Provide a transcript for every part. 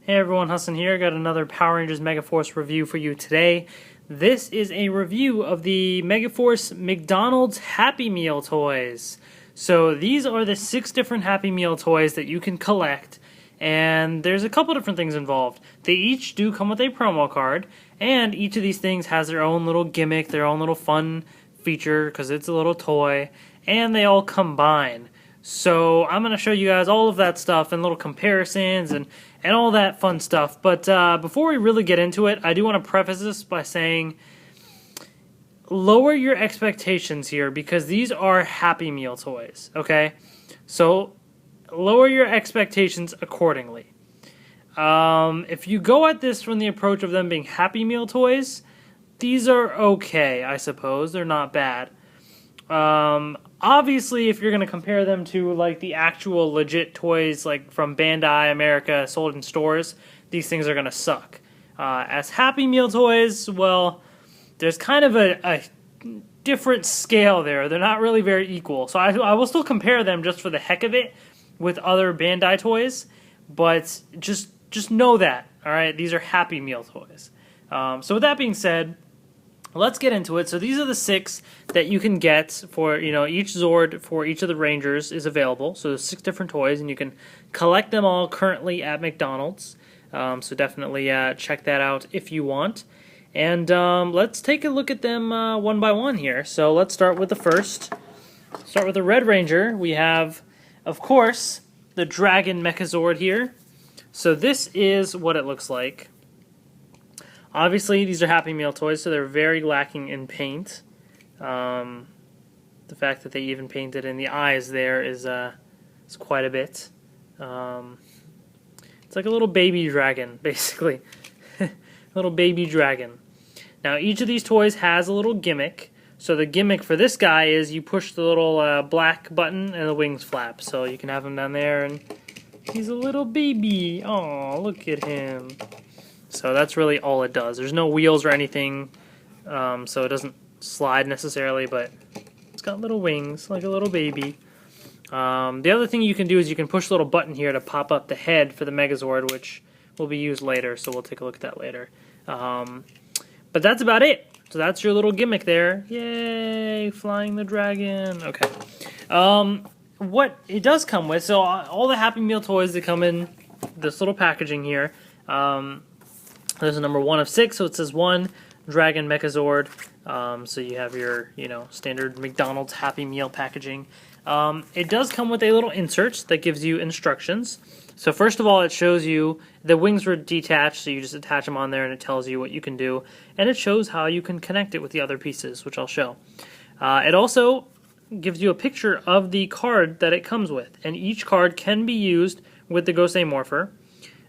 Hey everyone, Hassan here. Got another Power Rangers Megaforce review for you today. This is a review of the Megaforce McDonald's Happy Meal toys. So these are the 6 different Happy Meal toys that you can collect, and there's a couple different things involved. They each do come with a promo card, and each of these things has their own little gimmick, their own little fun feature, because it's a little toy, and they all combine. So I'm going to show you guys all of that stuff and little comparisons and all that fun stuff. But before we really get into it, I do want to preface this by saying lower your expectations here because these are Happy Meal toys, okay? So lower your expectations accordingly. If you go at this from the approach of them being Happy Meal toys, these are okay, I suppose. They're not bad. Obviously, if you're going to compare them to like the actual legit toys like from Bandai America sold in stores, these things are going to suck. As Happy Meal toys, well, there's kind of a different scale there. They're not really very equal. So I will still compare them just for the heck of it with other Bandai toys, but just know that, all right? These are Happy Meal toys. So with that being said, let's get into it. So these are the 6 that you can get for, each Zord for each of the Rangers is available. So there's 6 different toys, and you can collect them all currently at McDonald's. So definitely check that out if you want. And let's take a look at them one by one here. So let's start with the first. Start with the Red Ranger. We have, of course, the Dragon Mechazord here. So this is what it looks like. Obviously, these are Happy Meal toys, so they're very lacking in paint. The fact that they even painted in the eyes there is quite a bit. It's like a little baby dragon, basically. A little baby dragon. Now, each of these toys has a little gimmick. So the gimmick for this guy is you push the little black button and the wings flap. So you can have him down there, and he's a little baby. Oh, look at him. So that's really all it does. There's no wheels or anything, so it doesn't slide necessarily, but it's got little wings, like a little baby. The other thing you can do is you can push a little button here to pop up the head for the Megazord, which will be used later, so we'll take a look at that later. But that's about it. So that's your little gimmick there. Yay, flying the dragon. Okay. What it does come with, so all the Happy Meal toys that come in this little packaging here, there's a number 1 of 6, so it says 1 Dragon Mechazord. So you have your, standard McDonald's Happy Meal packaging. It does come with a little insert that gives you instructions. So first of all, it shows you the wings were detached, so you just attach them on there, and it tells you what you can do, and it shows how you can connect it with the other pieces, which I'll show. It also gives you a picture of the card that it comes with, and each card can be used with the Gosei Morpher.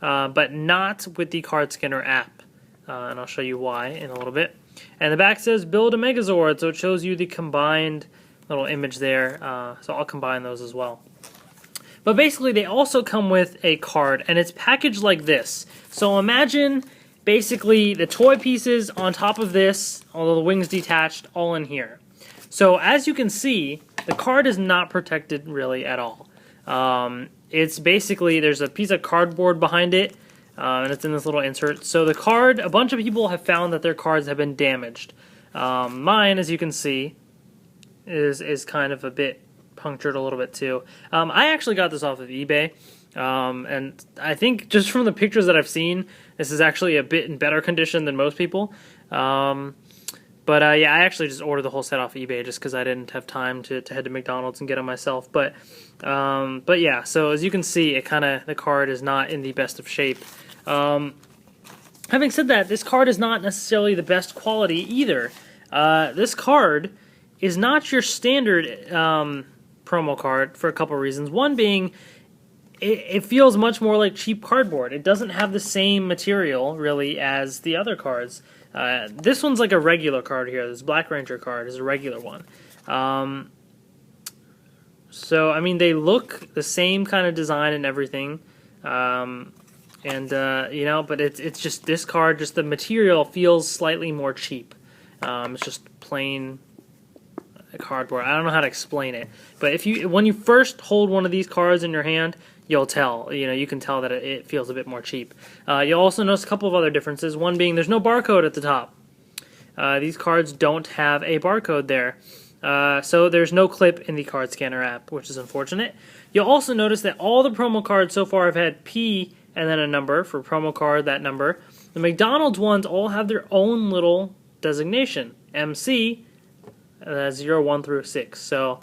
But not with the Card Scanner app, and I'll show you why in a little bit. And the back says build a Megazord, so it shows you the combined little image there, so I'll combine those as well. But basically they also come with a card, and it's packaged like this. So imagine basically the toy pieces on top of this, although the wings detached, all in here. So as you can see, the card is not protected really at all. It's basically, there's a piece of cardboard behind it, and it's in this little insert. So the card, a bunch of people have found that their cards have been damaged. Mine, as you can see, is kind of a bit punctured a little bit too. I actually got this off of eBay, and I think just from the pictures that I've seen, this is actually a bit in better condition than most people. But yeah, I actually just ordered the whole set off eBay just because I didn't have time to head to McDonald's and get them myself. But yeah, so as you can see, the card is not in the best of shape. Having said that, this card is not necessarily the best quality either. This card is not your standard promo card for a couple reasons. One being, it feels much more like cheap cardboard. It doesn't have the same material, really, as the other cards. This one's like a regular card here. This Black Ranger card is a regular one. So, I mean, they look the same kind of design and everything. But it's just this card, just the material feels slightly more cheap. It's just plain, cardboard. I don't know how to explain it, but when you first hold one of these cards in your hand, you'll tell. You can tell that it feels a bit more cheap. You'll also notice a couple of other differences. One being there's no barcode at the top. These cards don't have a barcode there. So there's no clip in the card scanner app, which is unfortunate. You'll also notice that all the promo cards so far have had P and then a number for promo card, that number. The McDonald's ones all have their own little designation. MC, 0, 1 through 6. So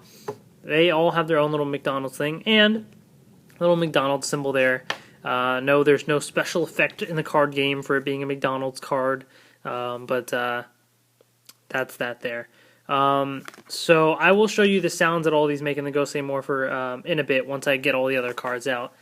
they all have their own little McDonald's thing, and little McDonald's symbol there. No, there's no special effect in the card game for it being a McDonald's card, but that's that there. So I will show you the sounds that all these make in the Go Say More for in a bit once I get all the other cards out.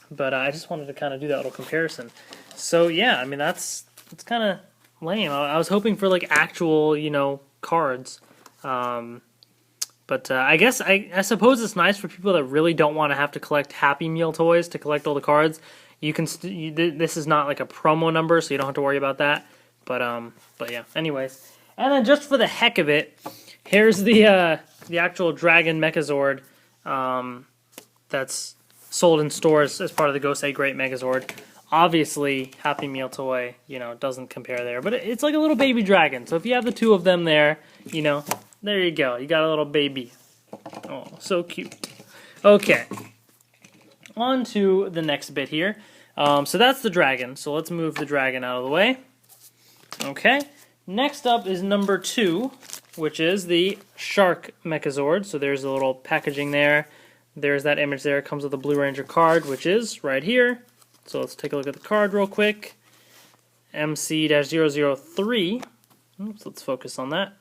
But I just wanted to kind of do that little comparison. So yeah, I mean that's kind of lame. I was hoping for like actual cards. But I guess I suppose it's nice for people that really don't want to have to collect Happy Meal toys to collect all the cards. You can this is not like a promo number, so you don't have to worry about that. But yeah. Anyways, and then just for the heck of it, here's the actual Dragon Mechazord that's sold in stores as part of the Go Say Great Megazord. Obviously, Happy Meal toy, doesn't compare there, but it's like a little baby dragon. So if you have the two of them there, there you go. You got a little baby. Oh, so cute. Okay. On to the next bit here. So that's the dragon. So let's move the dragon out of the way. Okay. Next up is number 2, which is the Shark Mechazord. So there's a little packaging there. There's that image there. It comes with a Blue Ranger card, which is right here. So let's take a look at the card real quick. MC-003. Oops, let's focus on that.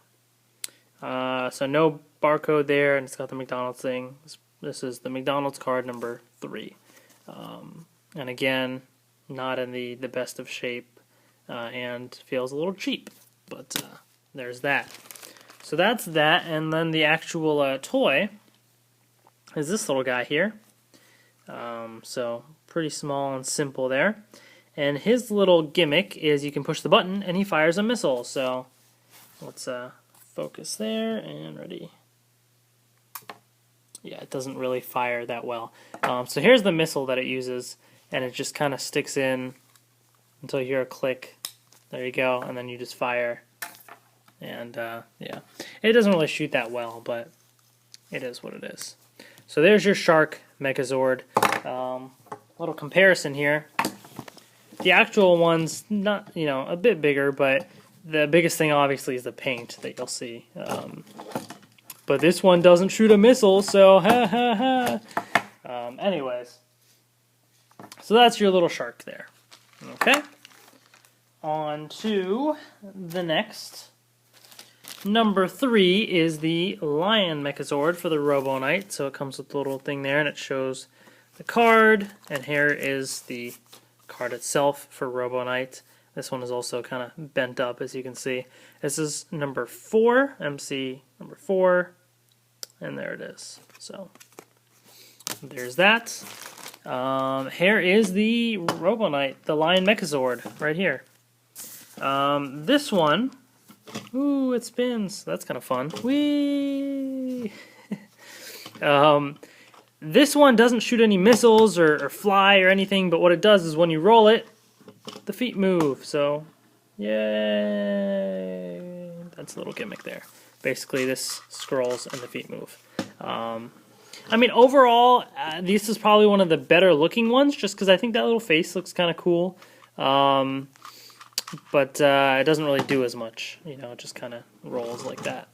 So no barcode there, and it's got the McDonald's thing. This is the McDonald's card number 3. And again, not in the best of shape, and feels a little cheap. But there's that. So that's that, and then the actual toy is this little guy here. So pretty small and simple there. And his little gimmick is you can push the button and he fires a missile. So let's focus there and ready. Yeah, it doesn't really fire that well. So here's the missile that it uses, and it just kind of sticks in until you hear a click. There you go, and then you just fire. And yeah, it doesn't really shoot that well, but it is what it is. So there's your Shark Megazord. Little comparison here. The actual one's not, a bit bigger, but the biggest thing obviously is the paint that you'll see. But this one doesn't shoot a missile, so ha ha ha. Anyways, so that's your little shark there. Okay. On to the next. Number 3 is the Lion Mechazord for the Robo Knight. So it comes with a little thing there, and it shows the card, and here is the card itself for Robo Knight. This one is also kind of bent up, as you can see. This is number 4, MC number 4, and there it is. So there's that. Here is the Robo Knight, the Lion Mechazord, right here. This one, ooh, it spins. That's kind of fun. Whee! This one doesn't shoot any missiles or fly or anything, but what it does is when you roll it, the feet move. So, yay! That's a little gimmick there. Basically, this scrolls and the feet move. I mean, overall, this is probably one of the better looking ones, just because I think that little face looks kind of cool. But it doesn't really do as much. It just kind of rolls like that.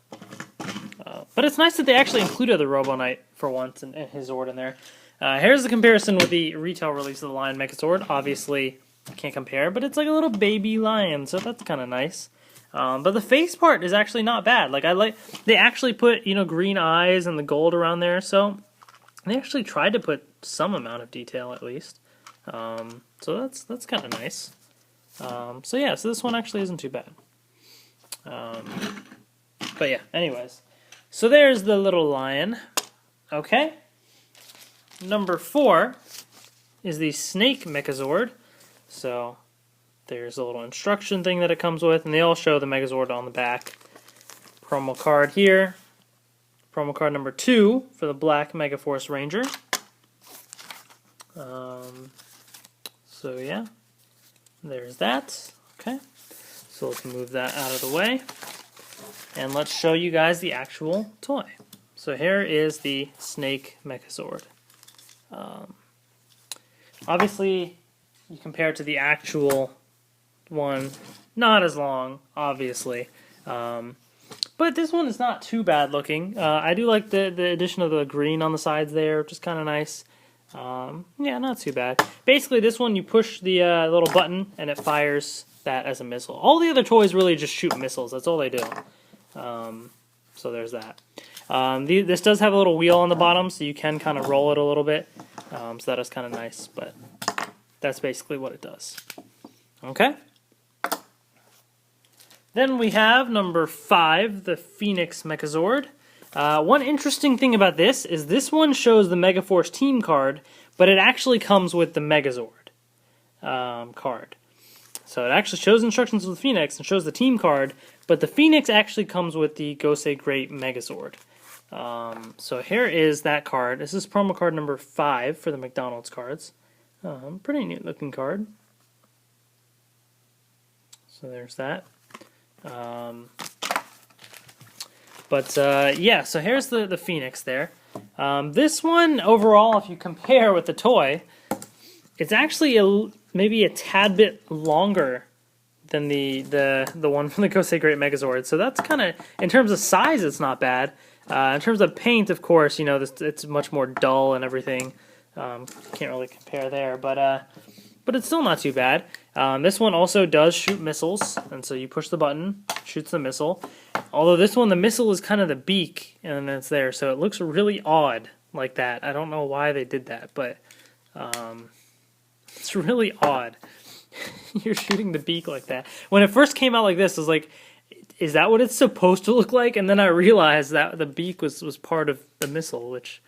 But it's nice that they actually included the Robo Knight for once and his Zord in there. Here's the comparison with the retail release of the Lion Megazord. Obviously, can't compare, but it's like a little baby lion, so that's kind of nice. But the face part is actually not bad. They actually put green eyes and the gold around there, so they actually tried to put some amount of detail at least. So that's kind of nice. So yeah, so this one actually isn't too bad. But yeah, anyways. So there's the little lion. Okay. Number 4 is the Snake Mechazord. So there's a little instruction thing that it comes with, and they all show the Megazord on the back. promo card here. Promo card number 2 for the Black Megaforce Ranger. So yeah, there's that. Okay, so let's move that out of the way. And let's show you guys the actual toy. So here is the Snake Mechazord. Obviously, you compare it to the actual one, not as long, obviously. But this one is not too bad looking. I do like the addition of the green on the sides there, which is kind of nice. Yeah, not too bad. Basically, this one, you push the little button, and it fires that as a missile. All the other toys really just shoot missiles. That's all they do. So there's that. This does have a little wheel on the bottom, so you can kind of roll it a little bit. So that is kind of nice, but that's basically what it does. Okay. Then we have number 5, the Phoenix Mechazord. One interesting thing about this one shows the Megaforce team card, but it actually comes with the Megazord card. So it actually shows instructions with Phoenix and shows the team card, but the Phoenix actually comes with the Gosei Great Megazord. So here is that card. This is promo card number 5 for the McDonald's cards. Pretty neat looking card. So there's that. Yeah, so here's the Phoenix there. This one, overall, if you compare with the toy, it's actually maybe a tad bit longer than the one from the Gosei Great Megazord. So that's kind of, in terms of size, it's not bad. In terms of paint, of course, you know, it's much more dull and everything. Can't really compare there, but it's still not too bad. This one also does shoot missiles, and so you push the button, shoots the missile. Although this one, the missile is kind of the beak, and it's there, so it looks really odd like that. I don't know why they did that, but it's really odd. You're shooting the beak like that. When it first came out like this, I was like, is that what it's supposed to look like? And then I realized that the beak was part of the missile, which,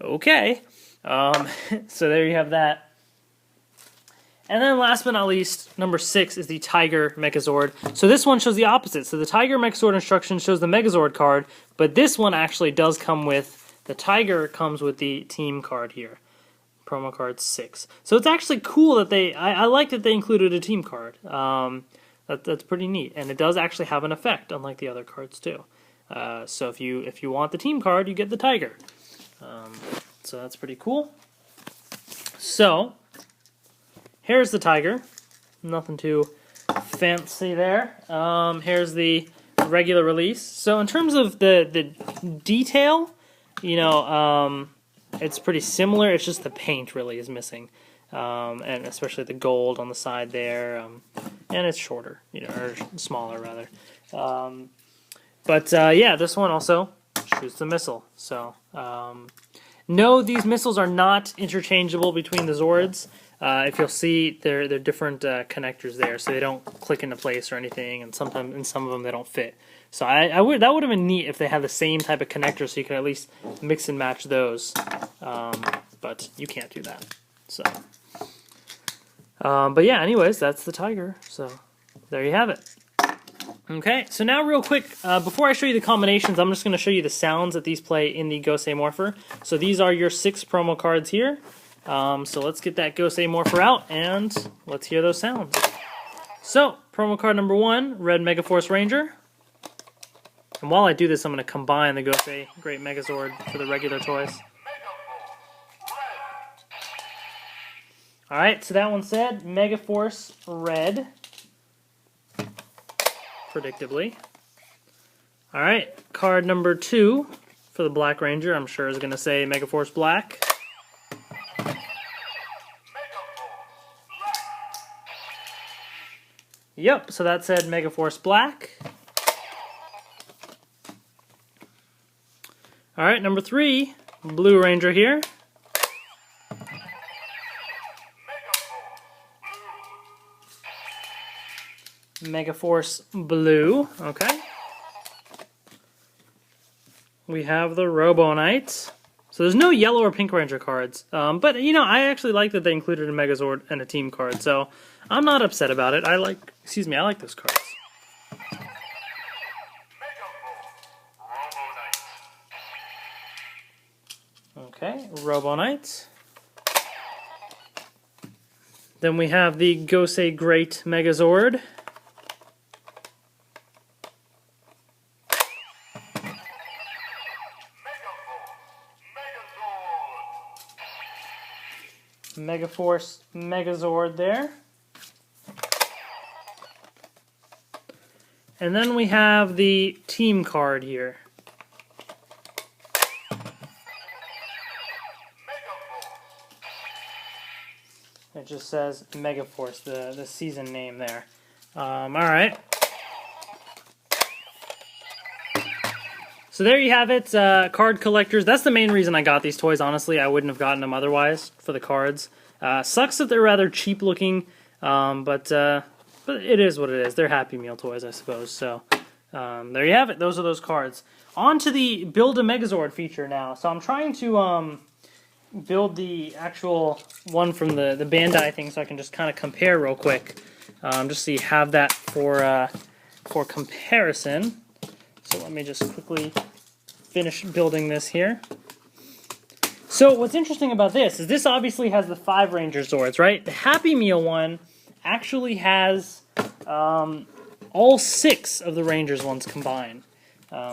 okay. So there you have that. And then last but not least, number 6 is the Tiger Mechazord. So this one shows the opposite. So the Tiger Mechazord instruction shows the Megazord card, but this one actually does come with, the Tiger comes with the team card here. Promo card 6. So it's actually cool that I like that they included a team card. That's pretty neat. And it does actually have an effect, unlike the other cards too. So if you want the team card, you get the Tiger. So that's pretty cool. So here's the Tiger. Nothing too fancy there. Here's the regular release. So in terms of the detail, you know, it's pretty similar. It's just the paint really is missing, and especially the gold on the side there. And it's shorter, you know, or smaller rather. Yeah, this one also shoots the missile. So no, these missiles are not interchangeable between the Zords. If you'll see, they're different connectors there, so they don't click into place or anything, and sometimes in some of them they don't fit. So that would have been neat if they had the same type of connector, so you could at least mix and match those. But you can't do that. So, but yeah, anyways, that's the Tiger. So there you have it. Okay, so now real quick, before I show you the combinations, I'm just going to show you the sounds that these play in the Gosei Morpher. So these are your 6 promo cards here. So let's get that Gosei Morpher out, and let's hear those sounds. So, promo card number 1, Red Megaforce Ranger. And while I do this, I'm going to combine the Gosei Great Megazord for the regular toys. Alright, so that one said Megaforce Red. Predictably. Alright, card number 2 for the Black Ranger, I'm sure is going to say Megaforce Black. Yep, so that said Megaforce Black. Alright, number 3, Blue Ranger here. Megaforce Blue, okay. We have the Robo Knight. So there's no yellow or pink Ranger cards. But, you know, I actually like that they included a Megazord and a team card, so I'm not upset about it. I like those cards. Okay, Robo Knight. Then we have the Go Say Great Megazord. Megaforce Megazord there. And then we have the team card here. It just says Megaforce, the season name there. Alright. So there you have it, card collectors. That's the main reason I got these toys, honestly. I wouldn't have gotten them otherwise for the cards. Sucks that they're rather cheap looking, but it is what it is. They're Happy Meal toys, I suppose. So there you have it. Those are those cards. On to the Build a Megazord feature now. So I'm trying to build the actual one from the Bandai thing so I can just kind of compare real quick. Just so you have that for comparison. So let me just quickly finish building this here. So what's interesting about this is this obviously has the 5 Ranger Zords, right? The Happy Meal one actually has all 6 of the Rangers ones combined.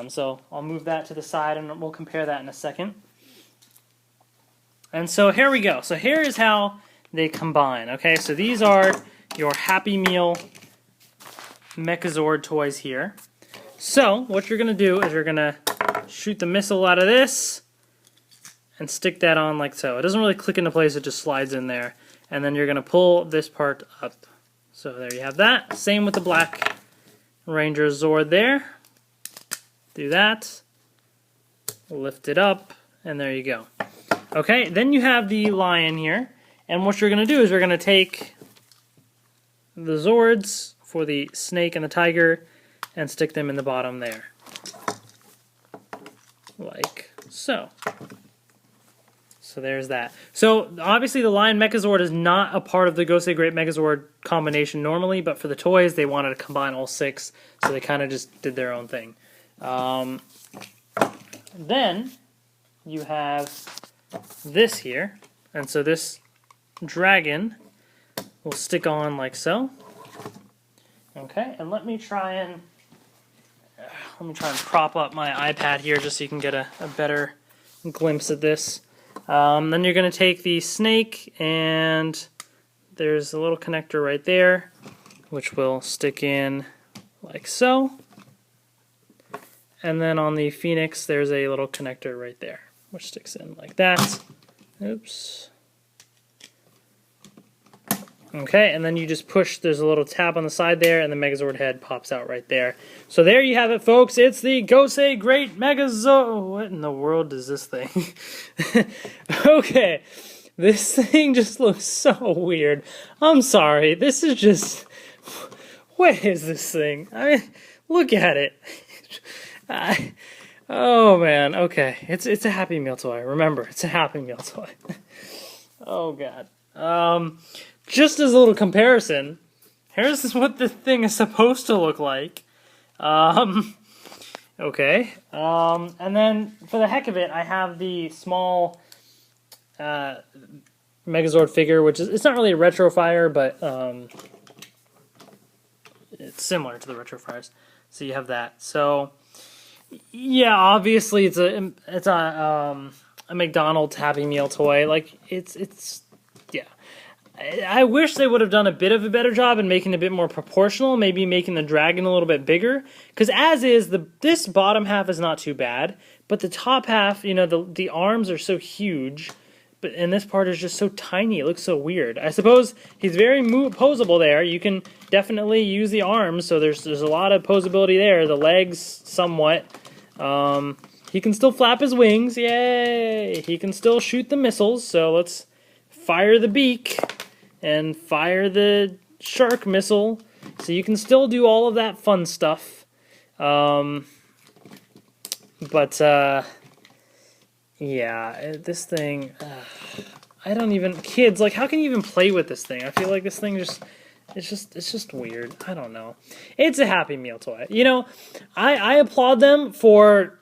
So I'll move that to the side and we'll compare that in a second. And so here we go. So here is how they combine. Okay, so these are your Happy Meal Mechazord toys here. So what you're going to do is you're going to shoot the missile out of this and stick that on like so. It doesn't really click into place, it just slides in there. And then you're going to pull this part up. So there you have that. Same with the Black Ranger Zord there. Do that. Lift it up, and there you go. Okay, then you have the Lion here. And what you're going to do is you're going to take the Zords for the Snake and the Tiger and stick them in the bottom there. Like so. So there's that. So obviously the Lion Mechazord is not a part of the Go Say Great Megazord combination normally, but for the toys they wanted to combine all 6, so they kind of just did their own thing. Then you have this here, and so this dragon will stick on like so. Okay, and let me try and prop up my iPad here just so you can get a better glimpse of this. Then you're going to take the snake, and there's a little connector right there, which will stick in like so. And then on the Phoenix, there's a little connector right there, which sticks in like that. Oops. Okay, and then you just push, there's a little tab on the side there, and the Megazord head pops out right there. So there you have it, folks. It's the Go Say Great Megazord. What in the world is this thing? Okay, this thing just looks so weird. I'm sorry, this is just... What is this thing? I mean, look at it. Oh man, okay. It's a Happy Meal toy. Remember, it's a Happy Meal toy. Oh god. Just as a little comparison, here's what the thing is supposed to look like. Okay. And then, for the heck of it, I have the small Megazord figure, which is, it's not really a Retrofire, but it's similar to the Retrofires. So you have that. So, yeah, obviously it's a McDonald's Happy Meal toy. Like, it's yeah. I wish they would have done a bit of a better job in making it a bit more proportional, maybe making the dragon a little bit bigger. Because as is, this bottom half is not too bad, but the top half, you know, the arms are so huge, and this part is just so tiny. It looks so weird. I suppose he's very poseable there. You can definitely use the arms, so there's a lot of posability there. The legs, somewhat. He can still flap his wings. Yay! He can still shoot the missiles, so let's fire the beak and fire the shark missile, so you can still do all of that fun stuff. Yeah, this thing, I don't even, kids, like, how can you even play with this thing? I feel like this thing it's just weird. I don't know. It's a Happy Meal toy. You know, I applaud them for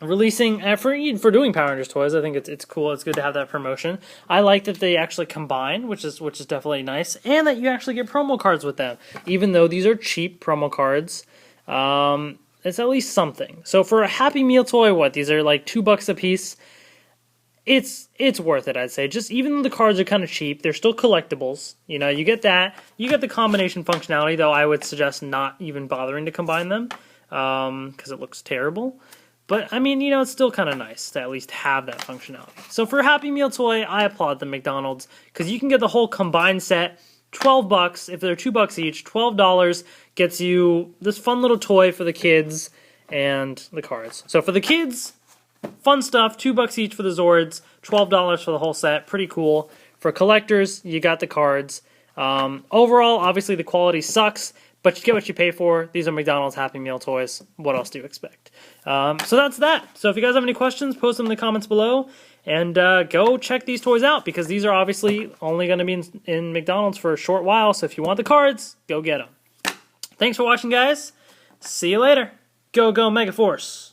releasing for doing Power Rangers toys. I think it's cool. It's good to have that promotion. I like that they actually combine, which is definitely nice, and that you actually get promo cards with them. Even though these are cheap promo cards, it's at least something. So for a Happy Meal toy, what, these are like $2 a piece. It's worth it, I'd say. Just even though the cards are kind of cheap, they're still collectibles. You know, you get that. You get the combination functionality, though I would suggest not even bothering to combine them because it looks terrible. But, I mean, you know, it's still kind of nice to at least have that functionality. So for a Happy Meal toy, I applaud the McDonald's because you can get the whole combined set, $12. If they're $2 each, $12 gets you this fun little toy for the kids and the cards. So for the kids, fun stuff, $2 each for the Zords, $12 for the whole set, pretty cool. For collectors, you got the cards. Overall, obviously the quality sucks, but you get what you pay for. These are McDonald's Happy Meal toys. What else do you expect? So that's that. So if you guys have any questions, post them in the comments below, and go check these toys out, because these are obviously only going to be in McDonald's for a short while, so if you want the cards, go get them. Thanks for watching, guys. See you later. Go, go, Megaforce.